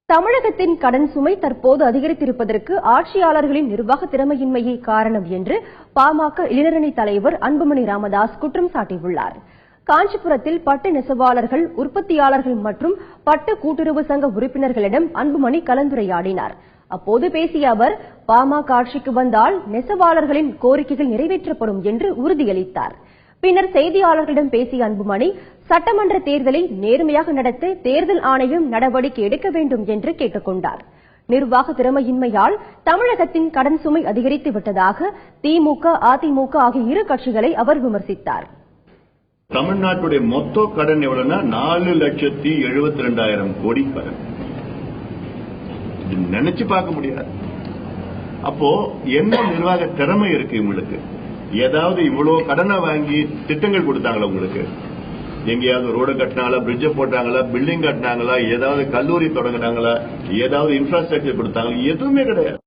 தமிழகத்தின் கடன் சுமை தற்போது அதிகரித்திருப்பதற்கு ஆட்சியாளர்களின் நிர்வாக திறமையின்மையே காரணம் என்று பாமக இளைஞரணி தலைவர் அன்புமணி ராமதாஸ் குற்றம் சாட்டியுள்ளார். காஞ்சிபுரத்தில் பட்டு நெசவாளர்கள், உற்பத்தியாளர்கள் மற்றும் பட்டு கூட்டுறவு சங்க உறுப்பினர்களிடம் அன்புமணி கலந்துரையாடினார். அப்போது பேசிய அவர், பாமக ஆட்சிக்கு வந்தால் நெசவாளர்களின் கோரிக்கைகள் நிறைவேற்றப்படும் என்று உறுதியளித்தார். பின்னர் செய்தியாளர்களிடம் பேசிய அன்புமணி, சட்டமன்ற தேர்தலை நேர்மையாக நடத்த தேர்தல் ஆணையம் நடவடிக்கை எடுக்க வேண்டும் என்று கேட்டுக் கொண்டார். நிர்வாக திறமையின்மையால் தமிழகத்தின் கடன் சுமை அதிகரித்து விட்டதாக திமுக, அதிமுக ஆகிய இரு கட்சிகளை அவர் விமர்சித்தார். தமிழ்நாட்டுடைய மொத்த கடன் எவ்வளவுன்னா 4,72,000 கோடி கடன். நினைச்சு பார்க்க முடியாது. அப்போ என்ன நிர்வாக திறமை இருக்கு உங்களுக்கு? ஏதாவது இவ்வளவு கடனை வாங்கி திட்டங்கள் கொடுத்தாங்களா உங்களுக்கு? எங்கேயாவது ரோடு கட்டினாங்களா, பிரிட்ஜ் போட்டாங்களா, பில்டிங் கட்டினாங்களா, ஏதாவது கல்லூரி தொடங்கினாங்களா, ஏதாவது இன்ஃப்ராஸ்ட்ரக்சர் கொடுத்தாங்களா? எதுவுமே கிடையாது.